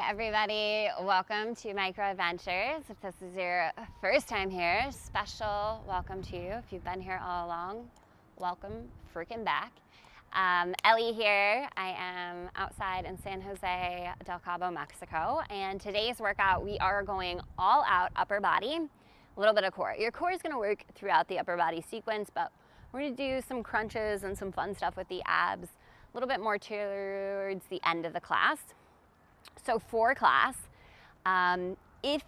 everybody, welcome to Micro Adventures. If this is your first time here, special welcome to you. If you've been here all along, welcome freaking back. Ellie here. I am outside in San Jose del Cabo, Mexico, and today's workout we are going all out upper body, a little bit of core. Your core is going to work throughout the upper body sequence, but we're going to do some crunches and some fun stuff with the abs a little bit more towards the end of the class. So for class, if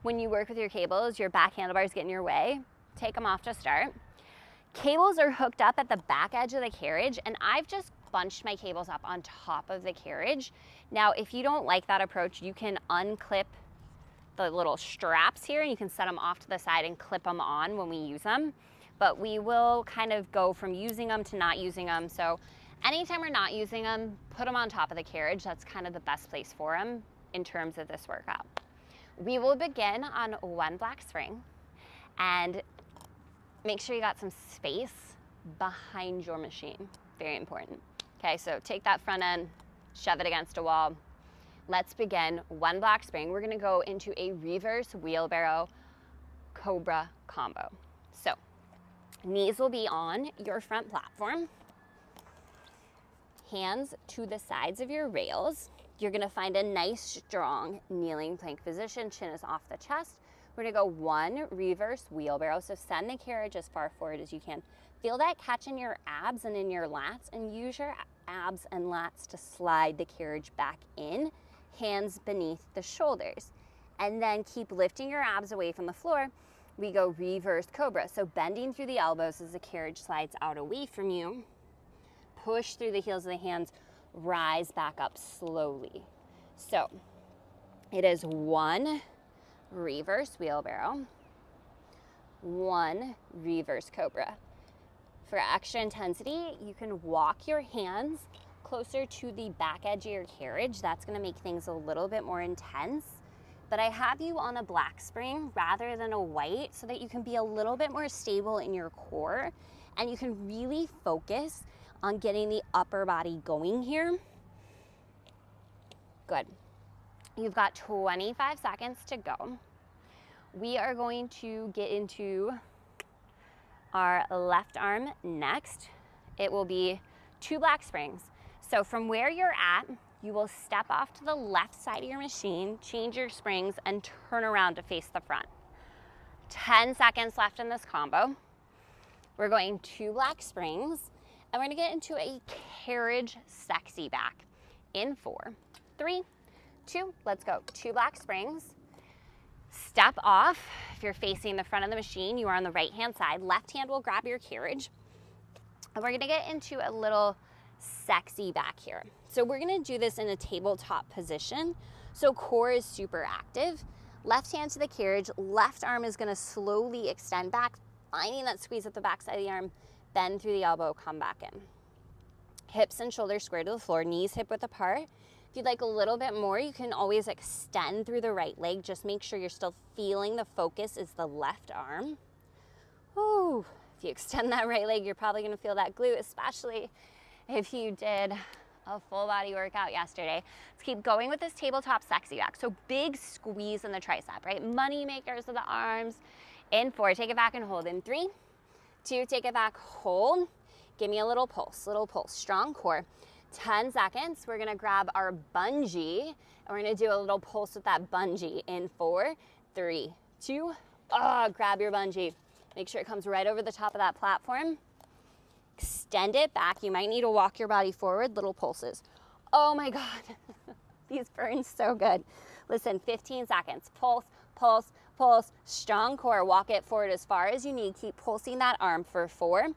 when you work with your cables, your back handlebars get in your way, take them off to start. Cables are hooked up at the back edge of the carriage, and I've just bunched my cables up on top of the carriage. Now, if you don't like that approach, you can unclip the little straps here and you can set them off to the side and clip them on when we use them. But we will kind of go from using them to not using them. So anytime we're not using them, put them on top of the carriage. That's kind of the best place for them in terms of this workout. We will begin on one black spring, and make sure you got some space behind your machine. Very important. Okay, so take that front end, shove it against a wall. Let's begin one black spring. We're gonna go into a reverse wheelbarrow cobra combo. So knees will be on your front platform. Hands to the sides of your rails. You're gonna find a nice strong kneeling plank position. Chin is off the chest. We're gonna go one reverse wheelbarrow. So send the carriage as far forward as you can. Feel that catch in your abs and in your lats, and use your abs and lats to slide the carriage back in, hands beneath the shoulders. And then keep lifting your abs away from the floor. We go reverse cobra. So bending through the elbows as the carriage slides out away from you. Push through the heels of the hands, rise back up slowly. So it is one reverse wheelbarrow, one reverse cobra. For extra intensity, you can walk your hands closer to the back edge of your carriage. That's gonna make things a little bit more intense. But I have you on a black spring rather than a white so that you can be a little bit more stable in your core and you can really focus on getting the upper body going here. Good. You've got 25 seconds to go. We are going to get into our left arm next. It will be two black springs. So from where you're at, you will step off to the left side of your machine, change your springs, and turn around to face the front. 10 seconds left in this combo. We're going two black springs. And we're gonna get into a carriage sexy back in 4, 3, 2, let's go. Two black springs. Step off. If you're facing the front of the machine, you are on the right-hand side. Left hand will grab your carriage. And we're gonna get into a little sexy back here. So we're gonna do this in a tabletop position. So core is super active. Left hand to the carriage, left arm is gonna slowly extend back, finding that squeeze at the back side of the arm. Bend through the elbow, come back in. Hips and shoulders square to the floor, knees hip width apart. If you'd like a little bit more, you can always extend through the right leg. Just make sure you're still feeling the focus is the left arm. Ooh, if you extend that right leg, you're probably gonna feel that glute, especially if you did a full body workout yesterday. Let's keep going with this tabletop sexy back. So big squeeze in the tricep, right? Money makers of the arms. In 4, take it back and hold. In 3, 2, take it back, hold. Give me a little pulse, strong core. 10 seconds, we're gonna grab our bungee, and we're gonna do a little pulse with that bungee. In 4, 3, 2, grab your bungee. Make sure it comes right over the top of that platform. Extend it back. You might need to walk your body forward, little pulses. Oh my God, these burn so good. Listen, 15 seconds, pulse, pulse, pulse, strong core, walk it forward as far as you need. Keep pulsing that arm for 4.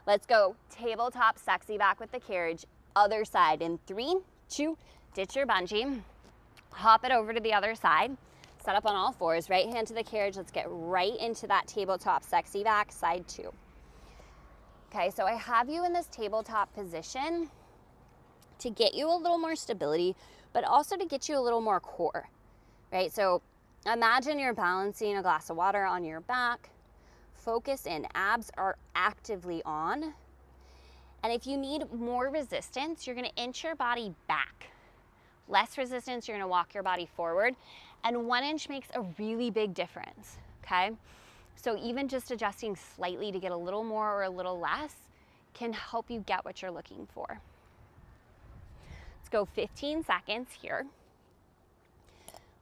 Let's go tabletop sexy back with the carriage. Other side in 3, 2, ditch your bungee, hop it over to the other side, set up on all 4s, right hand to the carriage. Let's get right into that tabletop sexy back, side 2. Okay, so I have you in this tabletop position to get you a little more stability, but also to get you a little more core, right? So imagine you're balancing a glass of water on your back. Focus in, abs are actively on. And if you need more resistance, you're gonna inch your body back. Less resistance, you're gonna walk your body forward. And 1 inch makes a really big difference, okay? So even just adjusting slightly to get a little more or a little less can help you get what you're looking for. Let's go 15 seconds here.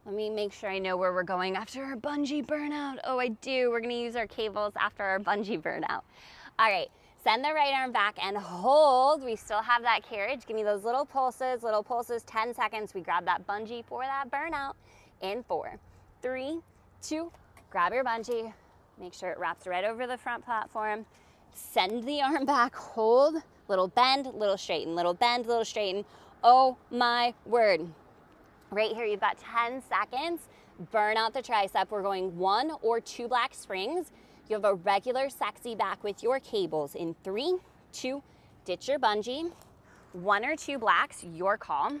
Let me make sure I know where we're going after our bungee burnout. Oh, I do. We're gonna use our cables after our bungee burnout. All right, send the right arm back and hold. We still have that carriage. Give me those little pulses, 10 seconds. We grab that bungee for that burnout in 4, 3, 2, grab your bungee. Make sure it wraps right over the front platform. Send the arm back, hold, little bend, little straighten, little bend, little straighten. Oh my word. Right here, you've got 10 seconds. Burn out the tricep. We're going 1 or 2 black springs. You have a regular sexy back with your cables in 3, 2, ditch your bungee. 1 or 2 blacks, your call.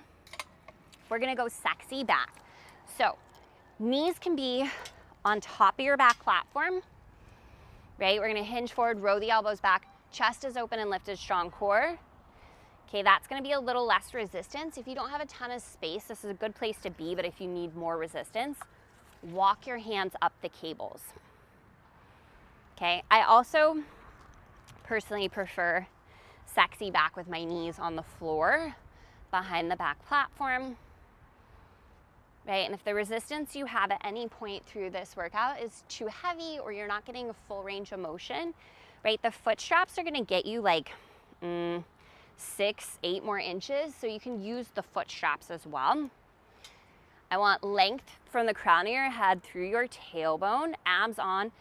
We're gonna go sexy back. So knees can be on top of your back platform, right? We're gonna hinge forward, row the elbows back, chest is open and lifted, strong core. Okay, that's gonna be a little less resistance. If you don't have a ton of space, this is a good place to be, but if you need more resistance, walk your hands up the cables. Okay, I also personally prefer sexy back with my knees on the floor behind the back platform, right? And if the resistance you have at any point through this workout is too heavy or you're not getting a full range of motion, right? The foot straps are gonna get you like 6, 8 more inches, so you can use the foot straps as well. I want length from the crown of your head through your tailbone, abs on,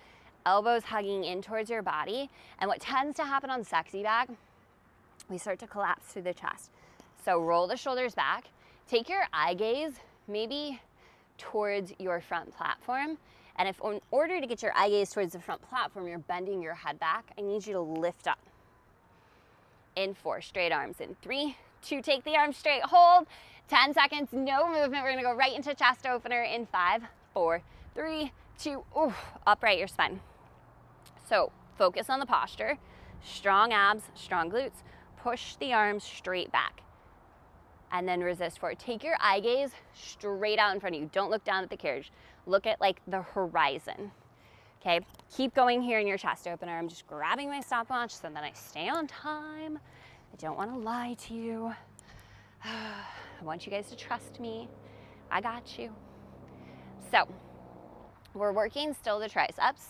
elbows hugging in towards your body. And what tends to happen on sexy back, we start to collapse through the chest. So roll the shoulders back, take your eye gaze maybe towards your front platform. And if in order to get your eye gaze towards the front platform, you're bending your head back, I need you to lift up. In 4, straight arms in 3, 2, take the arms straight, hold, 10 seconds, no movement. We're gonna go right into chest opener in 5, 4, 3, 2, upright your spine. So focus on the posture, strong abs, strong glutes, push the arms straight back, and then resist forward. Take your eye gaze straight out in front of you. Don't look down at the carriage. Look at like the horizon. Okay, keep going here in your chest opener. I'm just grabbing my stopwatch so that I stay on time. I don't want to lie to you. I want you guys to trust me. I got you. So we're working still the triceps.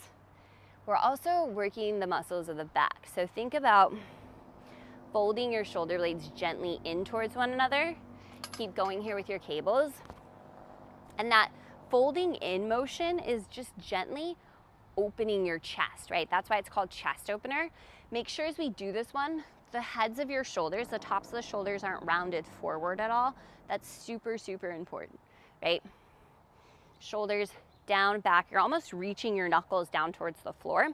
We're also working the muscles of the back. So think about folding your shoulder blades gently in towards one another. Keep going here with your cables. And that folding in motion is just gently opening your chest, right? That's why it's called chest opener. Make sure as we do this one, the heads of your shoulders, the tops of the shoulders aren't rounded forward at all. That's super, super important, right? Shoulders down, back. You're almost reaching your knuckles down towards the floor.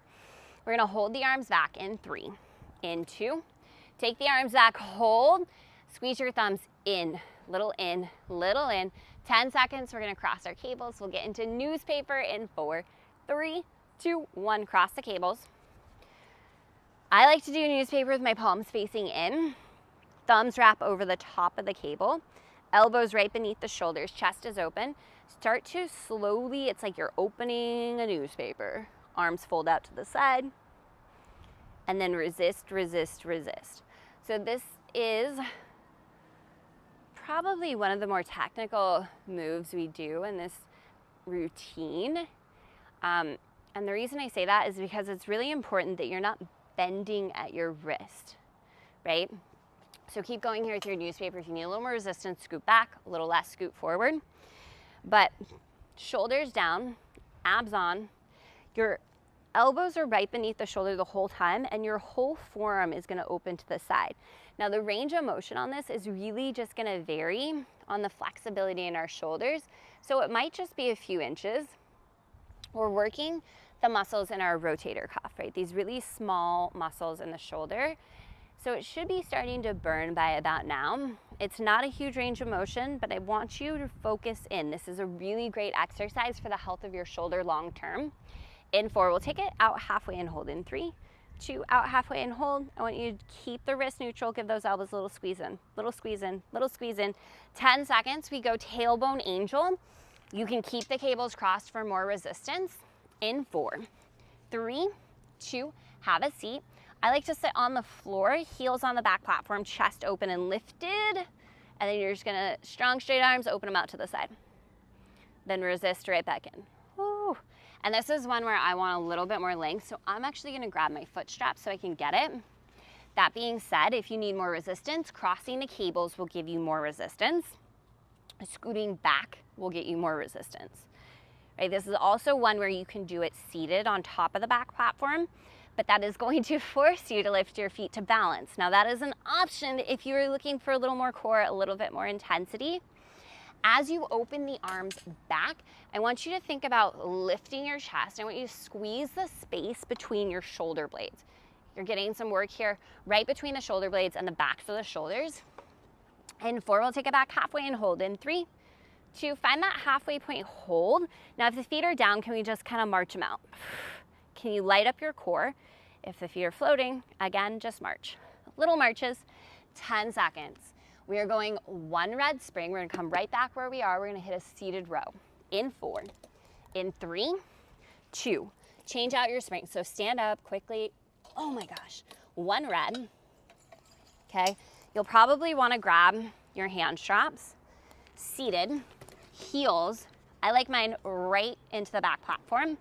We're gonna hold the arms back in 3, in 2. Take the arms back, hold, squeeze your thumbs in, little in, little in. 10 seconds, we're gonna cross our cables. We'll get into newspaper in 4, 3, 2, 1, cross the cables. I like to do newspaper with my palms facing in, thumbs wrap over the top of the cable, elbows right beneath the shoulders, chest is open. Start to slowly, it's like you're opening a newspaper. Arms fold out to the side, and then resist, resist, resist. So this is probably one of the more technical moves we do in this routine. And the reason I say that is because it's really important that you're not bending at your wrist, right? So keep going here with your newspaper. If you need a little more resistance, scoot back, a little less, scoot forward. But shoulders down, abs on. Your elbows are right beneath the shoulder the whole time, and your whole forearm is gonna open to the side. Now the range of motion on this is really just gonna vary on the flexibility in our shoulders. So it might just be a few inches. We're working the muscles in our rotator cuff, right? These really small muscles in the shoulder. So it should be starting to burn by about now. It's not a huge range of motion, but I want you to focus in. This is a really great exercise for the health of your shoulder long term. In 4, we'll take it out halfway and hold in 3, 2, out halfway and hold. I want you to keep the wrist neutral, give those elbows a little squeeze in, little squeeze in, little squeeze in. 10 seconds, we go tailbone angel. You can keep the cables crossed for more resistance. In 4, 3, 2, have a seat. I like to sit on the floor, heels on the back platform, chest open and lifted. And then you're just gonna, strong straight arms, open them out to the side. Then resist right back in. Woo. And this is one where I want a little bit more length, so I'm actually gonna grab my foot strap so I can get it. That being said, if you need more resistance, crossing the cables will give you more resistance. Scooting back will get you more resistance. Right? This is also one where you can do it seated on top of the back platform, but that is going to force you to lift your feet to balance. Now that is an option if you're looking for a little more core, a little bit more intensity. As you open the arms back, I want you to think about lifting your chest. I want you to squeeze the space between your shoulder blades. You're getting some work here right between the shoulder blades and the backs of the shoulders. In 4, we'll take it back halfway and hold. In 3, 2, find that halfway point, hold. Now if the feet are down, can we just kind of march them out? Can you light up your core? If the feet are floating, again, just march. Little marches, 10 seconds. We are going 1 red spring. We're gonna come right back where we are. We're gonna hit a seated row. In 4, in 3, 2, change out your spring. So stand up quickly. Oh my gosh, 1 red, okay? You'll probably wanna grab your hand straps, seated, heels. I like mine right into the back platform.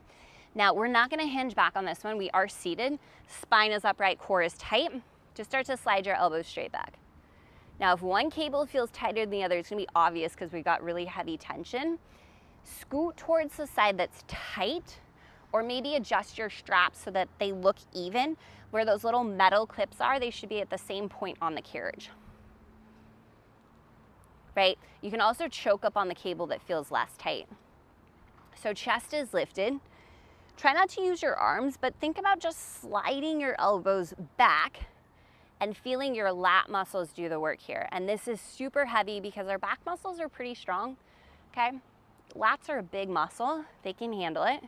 Now we're not gonna hinge back on this one. We are seated, spine is upright, core is tight. Just start to slide your elbows straight back. Now, if one cable feels tighter than the other, it's gonna be obvious because we got really heavy tension. Scoot towards the side that's tight, or maybe adjust your straps so that they look even. Where those little metal clips are, they should be at the same point on the carriage. Right? You can also choke up on the cable that feels less tight. So chest is lifted. Try not to use your arms, but think about just sliding your elbows back and feeling your lat muscles do the work here. And this is super heavy because our back muscles are pretty strong, okay? Lats are a big muscle, they can handle it.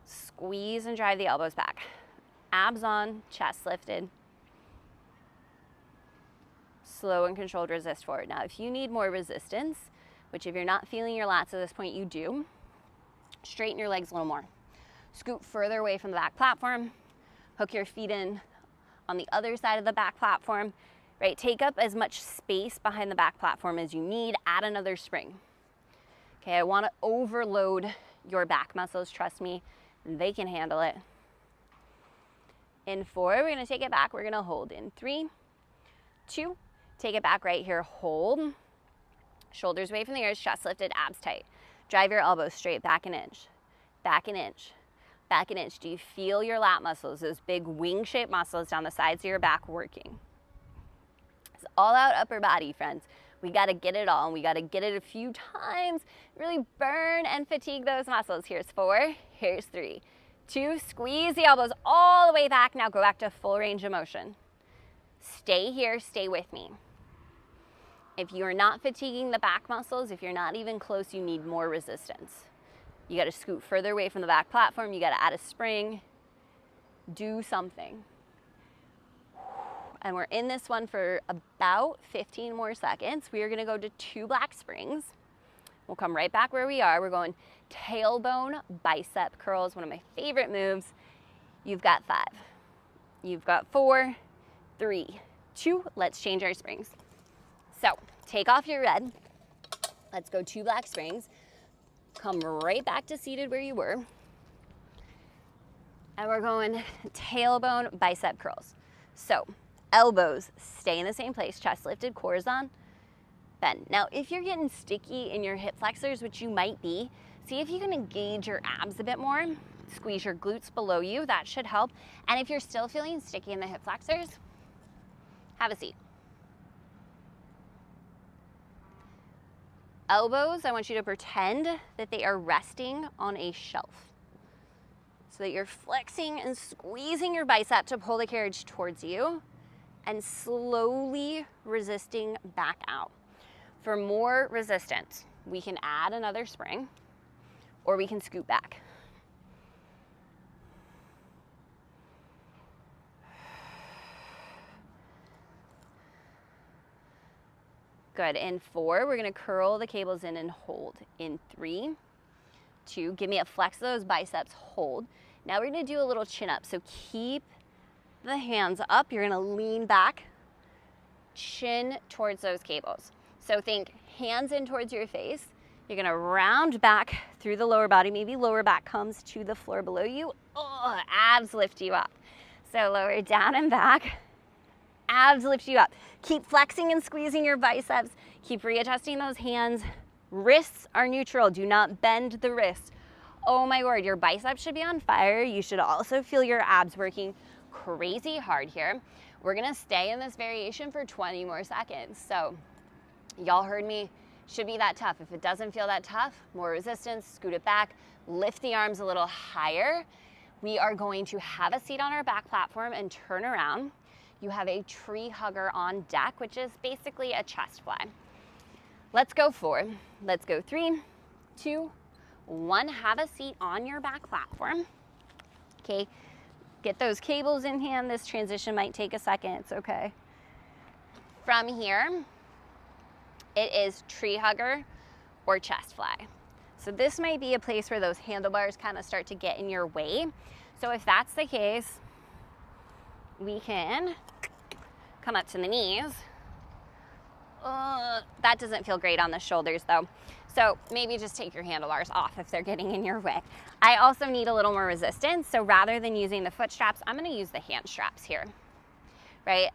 Squeeze and drive the elbows back. Abs on, chest lifted. Slow and controlled resist forward. Now, if you need more resistance, which if you're not feeling your lats at this point, you do, straighten your legs a little more. Scoot further away from the back platform, hook your feet in on the other side of the back platform, right? Take up as much space behind the back platform as you need, add another spring. Okay, I wanna overload your back muscles, trust me, they can handle it. In 4, we're gonna take it back, we're gonna hold. In 3, 2, take it back right here, hold. Shoulders away from the ears, chest lifted, abs tight. Drive your elbows straight, back an inch, back an inch, back an inch. Do you feel your lat muscles, those big wing-shaped muscles down the sides of your back working? It's all out upper body, friends. We gotta get it all, and we gotta get it a few times. Really burn and fatigue those muscles. Here's 4, here's 3, 2, squeeze the elbows all the way back. Now go back to full range of motion. Stay here, stay with me. If you're not fatiguing the back muscles, if you're not even close, you need more resistance. You gotta scoot further away from the back platform, you gotta add a spring, do something. And we're in this one for about 15 more seconds. We are gonna go to 2 black springs. We'll come right back where we are. We're going tailbone bicep curls, one of my favorite moves. You've got 5, you've got 4, 3, 2, let's change our springs. So take off your red, let's go 2 black springs, come right back to seated where you were, and we're going tailbone bicep curls. So elbows stay in the same place, chest lifted, core is on, bend. Now if you're getting sticky in your hip flexors, which you might be, see if you can engage your abs a bit more, squeeze your glutes below you, that should help. And if you're still feeling sticky in the hip flexors, have a seat. Elbows, I want you to pretend that they are resting on a shelf so that you're flexing and squeezing your bicep to pull the carriage towards you and slowly resisting back out. For more resistance, we can add another spring or we can scoot back. Good. In 4, we're gonna curl the cables in and hold. In 3, 2, give me a flex of those biceps, hold. Now we're gonna do a little chin up. So keep the hands up. You're gonna lean back, chin towards those cables. So think hands in towards your face. You're gonna round back through the lower body. Maybe lower back comes to the floor below you. Oh, abs lift you up. So lower down and back. Abs lift you up. Keep flexing and squeezing your biceps. Keep readjusting those hands. Wrists are neutral. Do not bend the wrist. Oh my word, your biceps should be on fire. You should also feel your abs working crazy hard here. We're gonna stay in this variation for 20 more seconds. So y'all heard me, should be that tough. If it doesn't feel that tough, more resistance, scoot it back, lift the arms a little higher. We are going to have a seat on our back platform and turn around. You have a tree hugger on deck, which is basically a chest fly. Let's go 4. Let's go 3, 2, 1. Have a seat on your back platform. Okay, get those cables in hand. This transition might take a second, it's okay. From here, it is tree hugger or chest fly. So this might be a place where those handlebars kind of start to get in your way. So if that's the case, we can come up to the knees. That doesn't feel great on the shoulders though. So maybe just take your handlebars off if they're getting in your way. I also need a little more resistance. So rather than using the foot straps, I'm gonna use the hand straps here, right?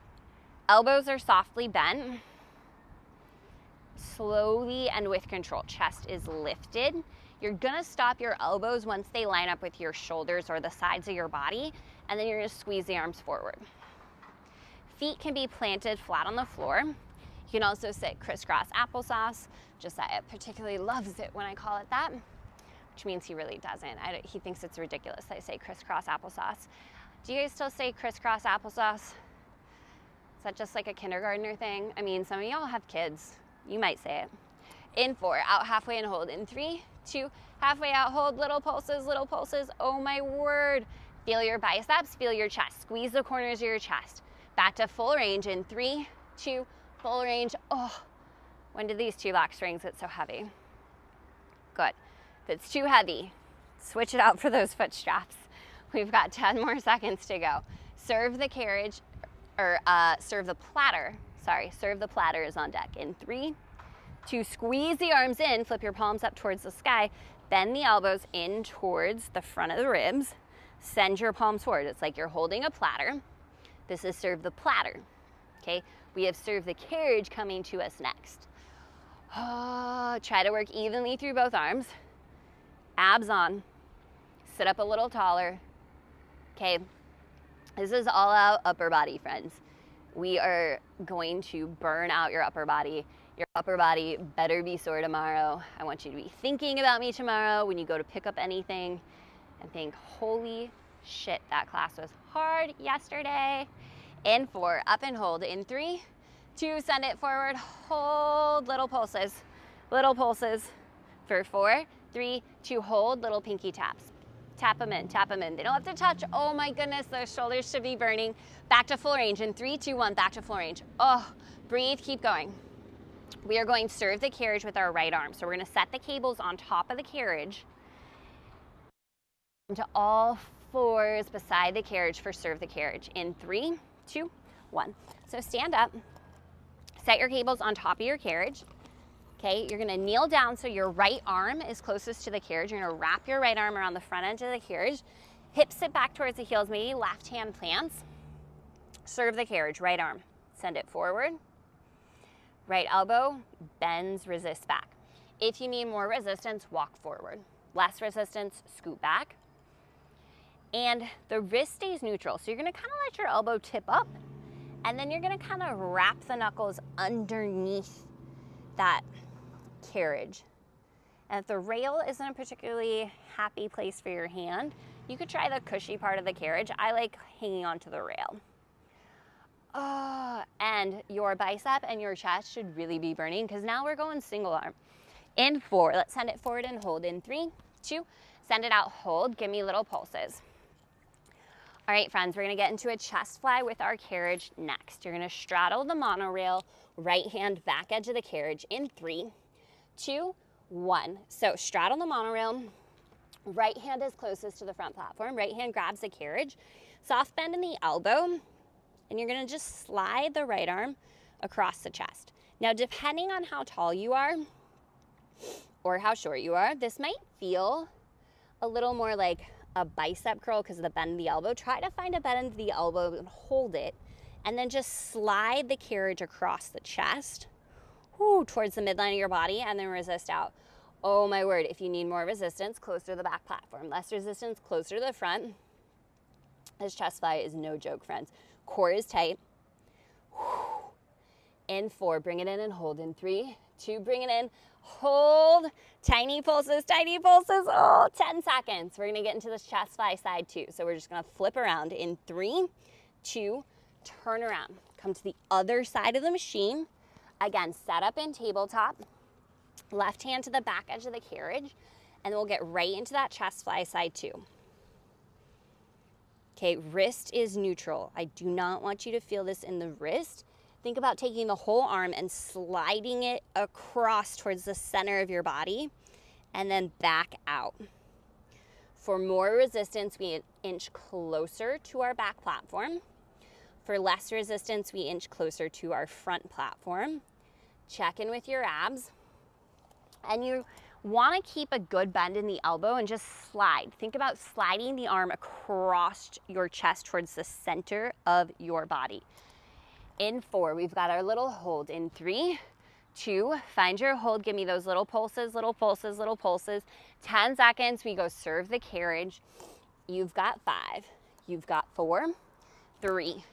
Elbows are softly bent. Slowly and with control, chest is lifted. You're gonna stop your elbows once they line up with your shoulders or the sides of your body, and then you're gonna squeeze the arms forward. Feet can be planted flat on the floor. You can also sit crisscross applesauce. Josiah particularly loves it when I call it that, which means he really doesn't. He thinks it's ridiculous that I say crisscross applesauce. Do you guys still say crisscross applesauce? Is that just like a kindergartner thing? I mean, some of y'all have kids. You might say it. In 4, out halfway and hold. In 3, 2, halfway out, hold, little pulses, little pulses. Oh my word. Feel your biceps, feel your chest. Squeeze the corners of your chest. Back to full range in 3, 2, full range. Oh, when did these 2 lock springs get so heavy? Good. If it's too heavy, switch it out for those foot straps. We've got 10 more seconds to go. Serve the carriage, or serve the platter. Sorry, serve the platter is on deck. In 3, 2, squeeze the arms in, flip your palms up towards the sky, bend the elbows in towards the front of the ribs, send your palms forward. It's like you're holding a platter. This is serve the platter, okay? We have serve the carriage coming to us next. Try to work evenly through both arms. Abs on, sit up a little taller, okay? This is all out upper body, friends. We are going to burn out your upper body. Your upper body better be sore tomorrow. I want you to be thinking about me tomorrow when you go to pick up anything and think, holy shit, that class was hard yesterday. In 4, up and hold. In 3, 2, send it forward, hold, little pulses for 4, 3, 2, hold, little pinky taps. Tap them in, tap them in. They don't have to touch. Oh my goodness, those shoulders should be burning. Back to full range in 3, 2, 1, back to full range. Oh, breathe, keep going. We are going to serve the carriage with our right arm. So we're gonna set the cables on top of the carriage into all 4s beside the carriage for serve the carriage in 3, 2, 1. So stand up, set your cables on top of your carriage. Okay, you're gonna kneel down so your right arm is closest to the carriage. You're gonna wrap your right arm around the front edge of the carriage. Hips sit back towards the heels, maybe left hand plants. Serve the carriage, right arm. Send it forward. Right elbow bends, resist back. If you need more resistance, walk forward. Less resistance, scoot back. And the wrist stays neutral. So you're gonna kind of let your elbow tip up, and then you're gonna kind of wrap the knuckles underneath that carriage. And if the rail isn't a particularly happy place for your hand, you could try the cushy part of the carriage. I like hanging onto the rail. And your bicep and your chest should really be burning, because now we're going single arm. In 4, let's send it forward and hold. In 3, 2, send it out, hold, give me little pulses. All right, friends, we're gonna get into a chest fly with our carriage next. You're gonna straddle the monorail Right hand back edge of the carriage in 3, 2, 1. So straddle the monorail. Right hand is closest to the front platform. Right hand grabs the carriage. Soft bend in the elbow. And you're going to just slide the right arm across the chest. Now, depending on how tall you are or how short you are, this might feel a little more like a bicep curl because of the bend of the elbow. Try to find a bend of the elbow and hold it, and then just slide the carriage across the chest, towards the midline of your body, and then resist out. Oh my word, if you need more resistance, closer to the back platform. Less resistance, closer to the front. This chest fly is no joke, friends. Core is tight. In 4, bring it in and hold. In 3, 2, bring it in, hold. Tiny pulses, 10 seconds. We're gonna get into this chest fly side 2. So we're just gonna flip around in 3, 2, turn around. Come to the other side of the machine. Again, set up in tabletop. Left hand to the back edge of the carriage, and we'll get right into that chest fly side 2. Okay, wrist is neutral. I do not want you to feel this in the wrist. Think about taking the whole arm and sliding it across towards the center of your body and then back out. For more resistance, we inch closer to our back platform. For less resistance, we inch closer to our front platform. Check in with your abs. And you want to keep a good bend in the elbow and just slide. Think about sliding the arm across your chest towards the center of your body. In 4, we've got our little hold. In 3, 2, find your hold. Give me those little pulses, little pulses, little pulses. 10 seconds, we go serve the carriage. You've got 5, you've got 4, 3,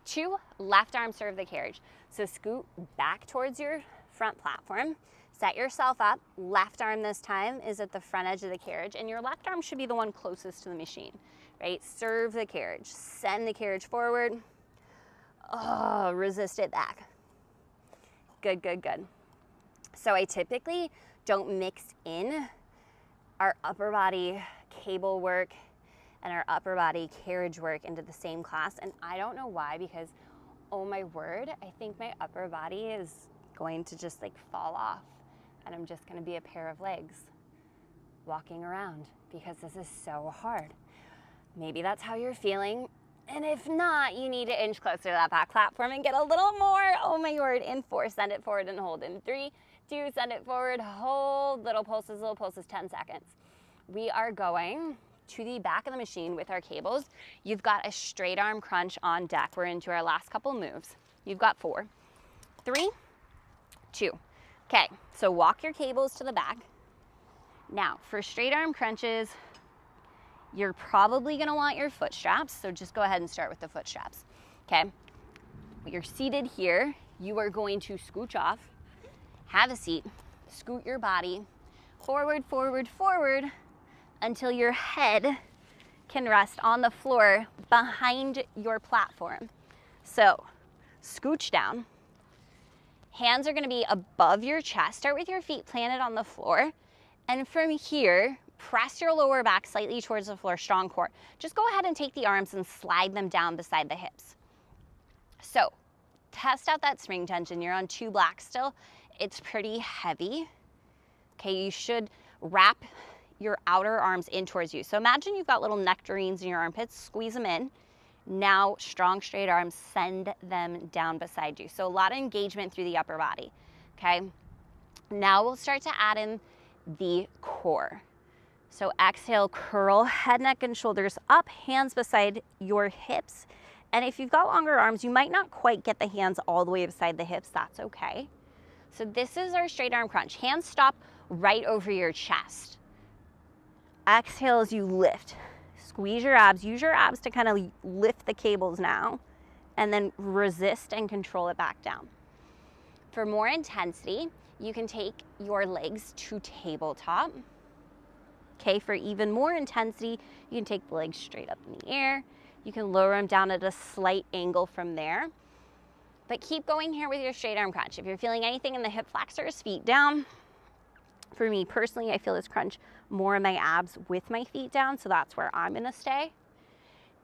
2, left arm serve the carriage. So scoot back towards your front platform. Set yourself up. Left arm this time is at the front edge of the carriage, and your left arm should be the one closest to the machine, right? Serve the carriage. Send the carriage forward. Oh, resist it back. Good, good, good. So I typically don't mix in our upper body cable work and our upper body carriage work into the same class, and I don't know why, because, oh my word, I think my upper body is going to just like fall off. And I'm just gonna be a pair of legs walking around because this is so hard. Maybe that's how you're feeling. And if not, you need to inch closer to that back platform and get a little more. Oh my word. In 4, send it forward and hold. In 3, 2, send it forward, hold. Little pulses, 10 seconds. We are going to the back of the machine with our cables. You've got a straight arm crunch on deck. We're into our last couple moves. You've got 4, 3, 2. Okay, so walk your cables to the back. Now, for straight arm crunches, you're probably gonna want your foot straps, so just go ahead and start with the foot straps, okay? You're seated here. You are going to scooch off, have a seat, scoot your body forward, forward, forward until your head can rest on the floor behind your platform. So, scooch down. Hands are gonna be above your chest. Start with your feet planted on the floor. And from here, press your lower back slightly towards the floor, strong core. Just go ahead and take the arms and slide them down beside the hips. So, test out that spring tension. You're on 2 blacks still. It's pretty heavy. Okay, you should wrap your outer arms in towards you. So imagine you've got little nectarines in your armpits, squeeze them in. Now, strong straight arms, send them down beside you. So a lot of engagement through the upper body, okay? Now we'll start to add in the core. So exhale, curl head, neck, and shoulders up, hands beside your hips. And if you've got longer arms, you might not quite get the hands all the way beside the hips, that's okay. So this is our straight arm crunch. Hands stop right over your chest. Exhale as you lift. Squeeze your abs, use your abs to kind of lift the cables now, and then resist and control it back down. For more intensity, you can take your legs to tabletop. Okay, for even more intensity, you can take the legs straight up in the air. You can lower them down at a slight angle from there. But keep going here with your straight arm crunch. If you're feeling anything in the hip flexors, feet down. For me personally, I feel this crunch more in my abs with my feet down, so that's where I'm gonna stay.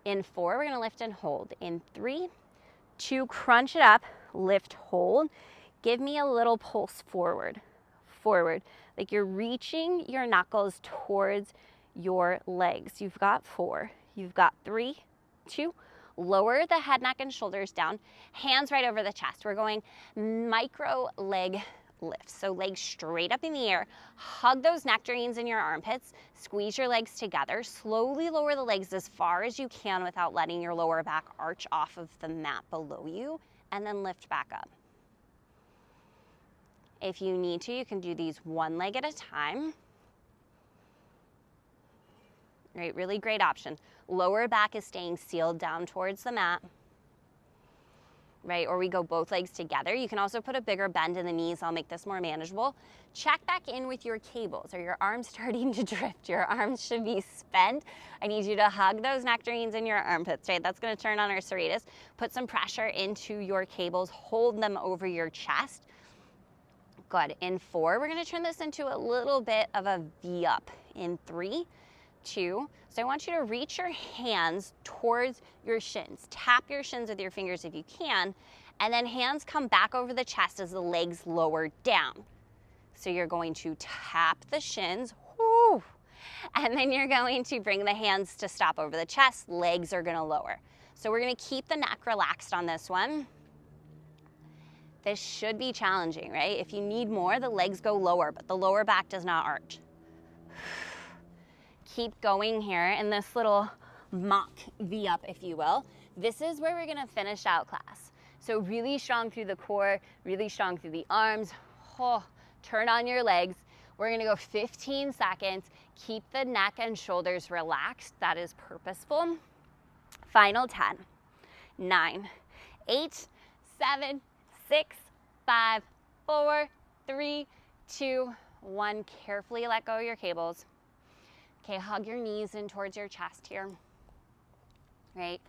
In 4, we're gonna lift and hold. In 3, 2, crunch it up, lift, hold. give me a little pulse forward, forward. Like you're reaching your knuckles towards your legs. You've got 4, you've got 3, 2, lower the head, neck, and shoulders down, hands right over the chest. We're going micro leg lifts. So legs straight up in the air, hug those nectarines in your armpits, squeeze your legs together, slowly lower the legs as far as you can without letting your lower back arch off of the mat below you, and then lift back up. If you need to, you can do these one leg at a time. Right, really great option. Lower back is staying sealed down towards the mat. Right, or we go both legs together. You can also put a bigger bend in the knees. I'll make this more manageable. Check back in with your cables. Are your arms starting to drift? Your arms should be spent. I need you to hug those nectarines in your armpits, right? That's gonna turn on our serratus. Put some pressure into your cables. Hold them over your chest. Good. In 4, we're gonna turn this into a little bit of a V up. In 3, 2. So I want you to reach your hands towards your shins. Tap your shins with your fingers if you can, and then hands come back over the chest as the legs lower down. So you're going to tap the shins, whoo, and then you're going to bring the hands to stop over the chest. Legs are gonna lower. So we're gonna keep the neck relaxed on this one. This should be challenging, right? If you need more, the legs go lower, but the lower back does not arch. Keep going here in this little mock V up, if you will. This is where we're gonna finish out class. So really strong through the core, really strong through the arms. Oh, turn on your legs. We're gonna go 15 seconds. Keep the neck and shoulders relaxed. That is purposeful. Final 10, 9, 8, 7, 6, 5, 4, 3, 2, 1. Carefully let go of your cables. Okay, hug your knees in towards your chest here, right?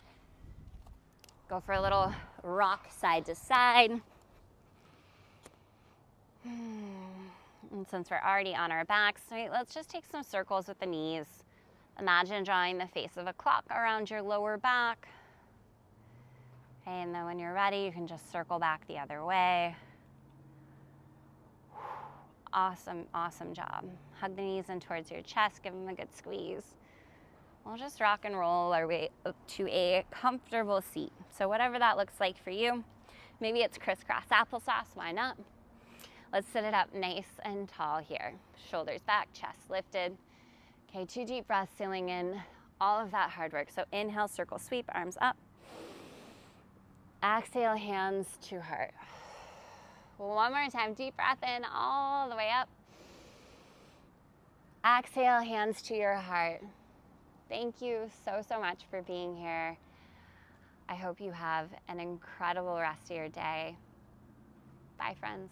Go for a little rock side to side. And since we're already on our backs, right, let's just take some circles with the knees. Imagine drawing the face of a clock around your lower back. Okay, and then when you're ready, you can just circle back the other way. Awesome, awesome job. Hug the knees in towards your chest, give them a good squeeze. We'll just rock and roll our way up to a comfortable seat. So whatever that looks like for you, maybe it's crisscross applesauce, why not? Let's sit it up nice and tall here. Shoulders back, chest lifted. Okay, 2 deep breaths, sealing in all of that hard work. So inhale, circle sweep, arms up. Exhale, hands to heart. One more time, deep breath in all the way up. Exhale, hands to your heart. Thank you so, so much for being here. I hope you have an incredible rest of your day. Bye, friends.